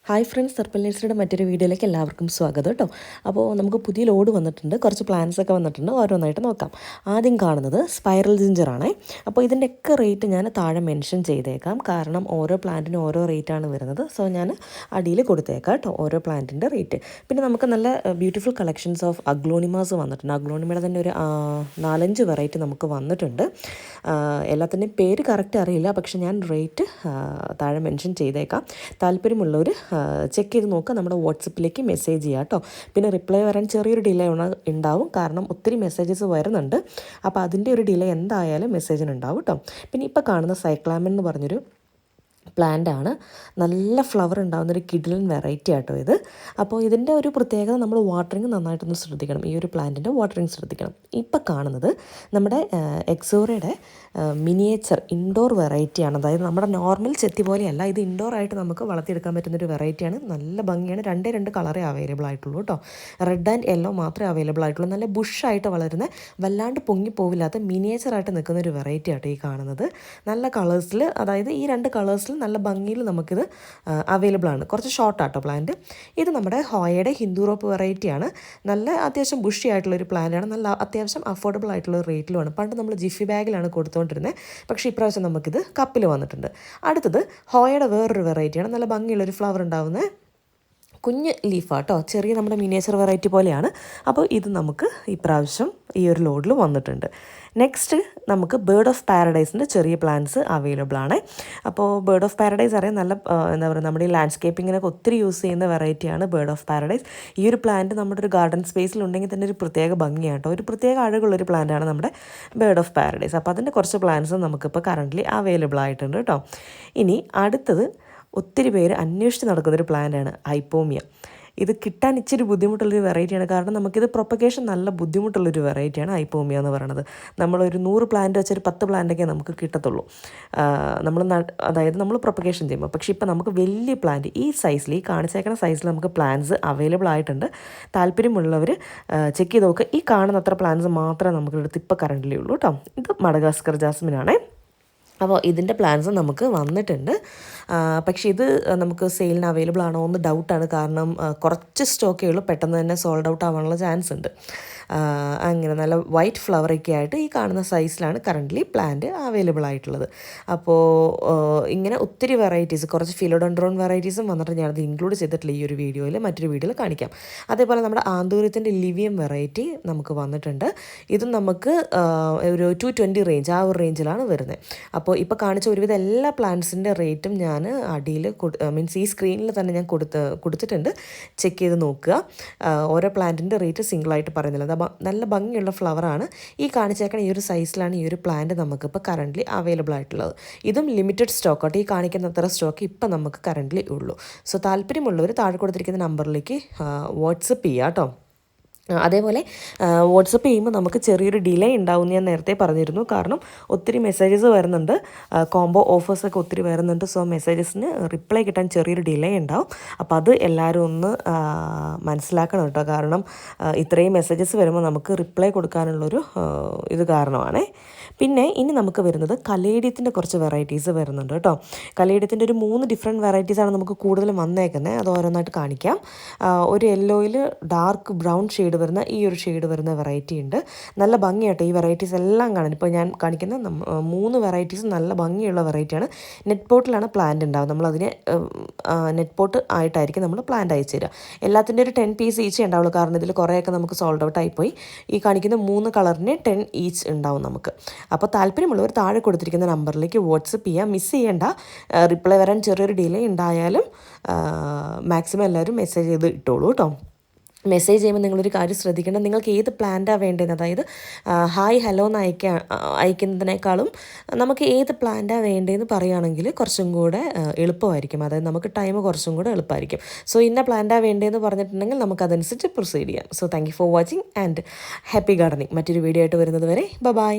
Hi friends, സർപ്പിൾ നേഴ്സറിയുടെ മറ്റൊരു വീഡിയോയിലേക്ക് എല്ലാവർക്കും സ്വാഗതം കേട്ടോ. അപ്പോൾ നമുക്ക് പുതിയ ലോഡ് വന്നിട്ടുണ്ട്, കുറച്ച് പ്ലാൻസ് ഒക്കെ വന്നിട്ടുണ്ട്. ഓരോന്നായിട്ട് നോക്കാം. ആദ്യം കാണുന്നത് സ്പൈറൽ ജിഞ്ചറാണ്. അപ്പോൾ ഇതിൻ്റെയൊക്കെ റേറ്റ് ഞാൻ താഴെ മെൻഷൻ ചെയ്തേക്കാം, കാരണം ഓരോ പ്ലാന്റിനും ഓരോ റേറ്റാണ് വരുന്നത്. സോ ഞാൻ അടിയിൽ കൊടുത്തേക്കാം കേട്ടോ ഓരോ പ്ലാന്റിൻ്റെ റേറ്റ്. പിന്നെ നമുക്ക് നല്ല ബ്യൂട്ടിഫുൾ കളക്ഷൻസ് ഓഫ് അഗ്ലോണിമാസ് വന്നിട്ടുണ്ട്. അഗ്ലോണിമയുടെ തന്നെ ഒരു 4-5 വെറൈറ്റി നമുക്ക് വന്നിട്ടുണ്ട്. എല്ലാത്തിൻ്റെയും പേര് കറക്റ്റ് അറിയില്ല, പക്ഷെ ഞാൻ റേറ്റ് താഴെ മെൻഷൻ ചെയ്തേക്കാം. താല്പര്യമുള്ളവർ ചെക്ക് ചെയ്ത് നോക്കുക. നമ്മുടെ വാട്സപ്പിലേക്ക് മെസ്സേജ് ചെയ്യുക കേട്ടോ. പിന്നെ റിപ്ലൈ വരാൻ ചെറിയൊരു ഡിലേ ഉണ്ടാവും, കാരണം ഒത്തിരി മെസ്സേജസ് വരുന്നുണ്ട്. അപ്പോൾ അതിൻ്റെ ഒരു ഡിലേ എന്തായാലും മെസ്സേജിന് ഉണ്ടാവും കേട്ടോ. പിന്നെ ഇപ്പോൾ കാണുന്ന സൈക്ലാമൻ എന്ന് പറഞ്ഞൊരു പ്ലാന്റാണ്. നല്ല ഫ്ലവർ ഉണ്ടാകുന്നൊരു കിഡിലൻ വെറൈറ്റി ആട്ടോ ഇത്. അപ്പോൾ ഇതിൻ്റെ ഒരു പ്രത്യേകത, നമ്മൾ വാട്ടറിങ് നന്നായിട്ടൊന്ന് ശ്രദ്ധിക്കണം. ഈ ഒരു പ്ലാന്റിൻ്റെ വാട്ടറിങ് ശ്രദ്ധിക്കണം. ഇപ്പം കാണുന്നത് നമ്മുടെ എക്സോറയുടെ മിനിയേച്ചർ ഇൻഡോർ വെറൈറ്റിയാണ്. അതായത് നമ്മുടെ നോർമൽ ചെത്തി പോലെയല്ല, ഇത് ഇൻഡോർ ആയിട്ട് നമുക്ക് വളർത്തിയെടുക്കാൻ പറ്റുന്നൊരു വെറൈറ്റിയാണ്. നല്ല ഭംഗിയാണ്. 2 കളറേ അവൈലബിൾ ആയിട്ടുള്ളൂ കേട്ടോ. റെഡ് ആൻഡ് യെല്ലോ മാത്രമേ അവൈലബിൾ ആയിട്ടുള്ളൂ. നല്ല ബുഷായിട്ട് വളരുന്ന, വല്ലാണ്ട് പൊങ്ങിപ്പോവില്ലാത്ത മിനിയേച്ചറായിട്ട് നിൽക്കുന്നൊരു വെറൈറ്റി ആട്ടോ ഈ കാണുന്നത്. നല്ല കളേഴ്സിൽ, അതായത് ഈ 2 കളേഴ്സിൽ നല്ല ഭംഗിയിൽ നമുക്കിത് അവൈലബിൾ ആണ്. കുറച്ച് ഷോർട്ടാട്ടോ പ്ലാന്റ്. ഇത് നമ്മുടെ ഹോയയുടെ ഹിന്ദുറോപ്പ് വെറൈറ്റിയാണ്. നല്ല അത്യാവശ്യം ബുഷി ആയിട്ടുള്ളൊരു പ്ലാന്റാണ്. നല്ല അത്യാവശ്യം അഫോർഡബിൾ ആയിട്ടുള്ള റേറ്റിലുമാണ്. പണ്ട് നമ്മൾ ജിഫി ബാഗിലാണ് കൊടുത്തുകൊണ്ടിരുന്നത്, പക്ഷേ ഇപ്രാവശ്യം നമുക്കിത് കപ്പിൽ വന്നിട്ടുണ്ട്. അടുത്തത് ഹോയയുടെ വേറൊരു വെറൈറ്റിയാണ്. നല്ല ഭംഗിയുള്ളൊരു ഫ്ലവർ ഉണ്ടാവുന്നത് കുഞ്ഞ് ലീഫാട്ടോ, ചെറിയ നമ്മുടെ മിനിയേച്ചർ വെറൈറ്റി പോലെയാണ്. അപ്പോൾ ഇത് നമുക്ക് ഇപ്രാവശ്യം ഈ ഒരു ലോഡിൽ വന്നിട്ടുണ്ട്. നെക്സ്റ്റ് നമുക്ക് ബേർഡ് ഓഫ് പാരഡൈസിൻ്റെ ചെറിയ പ്ലാന്റ്സ് അവൈലബിൾ ആണ്. അപ്പോൾ ബേർഡ് ഓഫ് പാരഡൈസ് അറിയാം, നല്ല എന്താ പറയുക, നമ്മുടെ ഈ ലാൻഡ്സ്കേപ്പിങ്ങിനൊക്കെ ഒത്തിരി യൂസ് ചെയ്യുന്ന വെറൈറ്റിയാണ് ബേർഡ് ഓഫ് പാരഡൈസ്. ഈ ഒരു പ്ലാന്റ് നമ്മുടെ ഒരു ഗാർഡൻ സ്പേസിലുണ്ടെങ്കിൽ തന്നെ ഒരു പ്രത്യേക ഭംഗിയാട്ടോ, ഒരു പ്രത്യേക അഴകുള്ളൊരു പ്ലാന്റാണ് നമ്മുടെ ബേർഡ് ഓഫ് പാരഡൈസ്. അപ്പോൾ അതിൻ്റെ കുറച്ച് പ്ലാന്റ്സ് നമുക്കിപ്പോൾ കറൻ്റ്ലി അവൈലബിൾ ആയിട്ടുണ്ട് കേട്ടോ. ഇനി അടുത്തത് ഒത്തിരി പേര് അന്വേഷിച്ച് നടക്കുന്നൊരു പ്ലാന്റാണ് ഹൈപ്പോമിയ. ഇത് കിട്ടാൻ ഇച്ചിരി ബുദ്ധിമുട്ടുള്ളൊരു വെറൈറ്റിയാണ്, കാരണം നമുക്കിത് പ്രൊപ്പഗേഷൻ നല്ല ബുദ്ധിമുട്ടുള്ളൊരു വെറൈറ്റിയാണ് ഹൈപ്പോമിയ എന്ന് പറയുന്നത്. നമ്മളൊരു 100 പ്ലാന്റ് വെച്ചൊരു 10 പ്ലാന്റൊക്കെ നമുക്ക് കിട്ടത്തുള്ളൂ, അതായത് നമ്മൾ പ്രൊപ്പഗേഷൻ ചെയ്യുമ്പോൾ. പക്ഷേ ഇപ്പോൾ നമുക്ക് വലിയ പ്ലാന്റ് ഈ സൈസിൽ, ഈ കാണിച്ചേക്കുന്ന സൈസിൽ നമുക്ക് പ്ലാന്റ്സ് അവൈലബിൾ ആയിട്ടുണ്ട്. താല്പര്യമുള്ളവർ ചെക്ക് ചെയ്ത് നോക്കുക. ഈ കാണുന്ന അത്ര പ്ലാന്റ്സ് മാത്രമേ നമുക്ക് എടുത്ത് ഇപ്പോൾ കറൻ്റിലേ ഉള്ളൂ കേട്ടോ. ഇത് മഡഗാസ്കർ ജാസ്മിനാണേ. അപ്പോൾ ഇതിൻ്റെ പ്ലാൻസ് നമുക്ക് വന്നിട്ടുണ്ട്. പക്ഷേ ഇത് നമുക്ക് സെയിലിന് അവൈലബിൾ ആണോ എന്ന് ഡൗട്ടാണ്, കാരണം കുറച്ച് സ്റ്റോക്കേ ഉള്ളൂ. പെട്ടെന്ന് തന്നെ സോൾഡ് ഔട്ട് ആവാനുള്ള ചാൻസ് ഉണ്ട്. അങ്ങനെ നല്ല വൈറ്റ് ഫ്ലവറൊക്കെ ആയിട്ട് ഈ കാണുന്ന സൈസിലാണ് കറൻ്റ്ലി പ്ലാന്റ് അവൈലബിൾ ആയിട്ടുള്ളത്. അപ്പോൾ ഇങ്ങനെ ഒത്തിരി വെറൈറ്റീസ്, കുറച്ച് ഫിലോഡൻഡ്രോൺ വെറൈറ്റീസും വന്നിട്ട് ഞാനത് ഇൻക്ലൂഡ് ചെയ്തിട്ടില്ല ഈ ഒരു വീഡിയോയിൽ, മറ്റൊരു വീഡിയോയിൽ കാണിക്കാം. അതേപോലെ നമ്മുടെ ആന്തൂര്യത്തിൻ്റെ ലിവിയം വെറൈറ്റി നമുക്ക് വന്നിട്ടുണ്ട്. ഇതും നമുക്ക് ഒരു 220 റേഞ്ച്, ആ ഒരു റേഞ്ചിലാണ് വരുന്നത്. അപ്പോൾ ഇപ്പോൾ കാണിച്ച ഒരുവിധം എല്ലാ പ്ലാന്റ്സിൻ്റെ റേറ്റും ഞാൻ അടിയിൽ മീൻസ് ഈ സ്ക്രീനിൽ തന്നെ ഞാൻ കൊടുത്തിട്ടുണ്ട്. ചെക്ക് ചെയ്ത് നോക്കുക. ഓരോ പ്ലാന്റിൻ്റെ റേറ്റ് സിംഗിളായിട്ട് പറയുന്നില്ല. നല്ല ഭംഗിയുള്ള ഫ്ലവറാണ്. ഈ കാണിച്ചേക്കണ ഈ ഒരു സൈസിലാണ് ഈ ഒരു പ്ലാന്റ് നമുക്കിപ്പോൾ കറൻ്റ്ലി അവൈലബിൾ ആയിട്ടുള്ളത്. ഇതും ലിമിറ്റഡ് സ്റ്റോക്ക് ആട്ടോ. ഈ കാണിക്കുന്ന അത്ര സ്റ്റോക്ക് ഇപ്പം നമുക്ക് കറൻ്റ്ലി ഉള്ളൂ. സോ താല്പര്യമുള്ളവർ താഴെ കൊടുത്തിരിക്കുന്ന നമ്പറിലേക്ക് വാട്സപ്പ് ചെയ്യുക കേട്ടോ. അതേപോലെ വാട്സപ്പ് ചെയ്യുമ്പോൾ നമുക്ക് ചെറിയൊരു ഡിലേ ഉണ്ടാവും, ഞാൻ നേരത്തെ പറഞ്ഞിരുന്നു. കാരണം ഒത്തിരി മെസ്സേജസ് വരുന്നുണ്ട്, കോംബോ ഓഫേഴ്സൊക്കെ ഒത്തിരി വരുന്നുണ്ട്. സോ മെസ്സേജസിന് റിപ്ലൈ കിട്ടാൻ ചെറിയൊരു ഡിലേ ഉണ്ടാവും. അപ്പോൾ അത് എല്ലാവരും ഒന്ന് മനസ്സിലാക്കണം കേട്ടോ. കാരണം ഇത്രയും മെസ്സേജസ് വരുമ്പോൾ നമുക്ക് റിപ്ലൈ കൊടുക്കാനുള്ളൊരു ഇത് കാരണമാണ്. പിന്നെ ഇനി നമുക്ക് വരുന്നത് കലേഡിയത്തിൻ്റെ കുറച്ച് വെറൈറ്റീസ് വരുന്നുണ്ട് കേട്ടോ. കലേഡിയത്തിൻ്റെ ഒരു 3 ഡിഫറെൻറ്റ് വെറൈറ്റീസാണ് നമുക്ക് കൂടുതലും വന്നേക്കുന്നത്. അത് ഓരോന്നായിട്ട് കാണിക്കാം. ഒരു യെല്ലോയിൽ ഡാർക്ക് ബ്രൗൺ ഷെയ്ഡ് വരുന്ന ഈ ഒരു ഷെയ്ഡ് വരുന്ന വെറൈറ്റി ഉണ്ട്. നല്ല ഭംഗിയായിട്ട് ഈ വെറൈറ്റീസ് എല്ലാം കാണാൻ. ഇപ്പോൾ ഞാൻ കാണിക്കുന്ന 3 വെറൈറ്റീസ് നല്ല ഭംഗിയുള്ള വെറൈറ്റിയാണ്. നെറ്റ് പോട്ടിലാണ് പ്ലാന്റ് ഉണ്ടാവും. നമ്മളതിനെ നെറ്റ് പോട്ട് ആയിട്ടായിരിക്കും നമ്മൾ പ്ലാന്റ് അയച്ചു തരിക. എല്ലാത്തിൻ്റെ ഒരു 10 പീസ് ഈച്ച് ഉണ്ടാവുള്ളൂ, കാരണം ഇതിൽ കുറേയൊക്കെ നമുക്ക് സോൾഡ് ഔട്ട് ആയിപ്പോയി. ഈ കാണിക്കുന്ന 3 കളറിന് 10 ഈച്ച് ഉണ്ടാവും നമുക്ക്. അപ്പോൾ താല്പര്യമുള്ളവർ താഴെ കൊടുത്തിരിക്കുന്ന നമ്പറിലേക്ക് വാട്സപ്പ് ചെയ്യുക. മിസ് ചെയ്യേണ്ട. റിപ്ലൈ വരാൻ ചെറിയൊരു ഡിലേ ഉണ്ടായാലും മാക്സിമം എല്ലാവരും മെസ്സേജ് ചെയ്ത് ഇട്ടോളൂ കേട്ടോ. മെസ്സേജ് ചെയ്യുമ്പോൾ നിങ്ങളൊരു കാര്യം ശ്രദ്ധിക്കണം, നിങ്ങൾക്ക് ഏത് പ്ലാന്റാണ് വേണ്ടത്. അതായത് ഹായ് ഹലോ എന്ന് അയക്കുന്നതിനേക്കാളും നമുക്ക് ഏത് പ്ലാന്റാണ് വേണ്ടതെന്ന് പറയുകയാണെങ്കിൽ കുറച്ചും കൂടെ എളുപ്പമായിരിക്കും. അതായത് നമുക്ക് ടൈം കുറച്ചും കൂടെ എളുപ്പമായിരിക്കും. സോ ഇന്ന പ്ലാന്റാണ് വേണ്ടതെന്ന് പറഞ്ഞിട്ടുണ്ടെങ്കിൽ നമുക്കതനുസരിച്ച് പ്രൊസീഡ് ചെയ്യാം. So thank you for watching and happy gardening. മറ്റൊരു വീഡിയോ ആയിട്ട് വരുന്നത് വരെ ബൈ.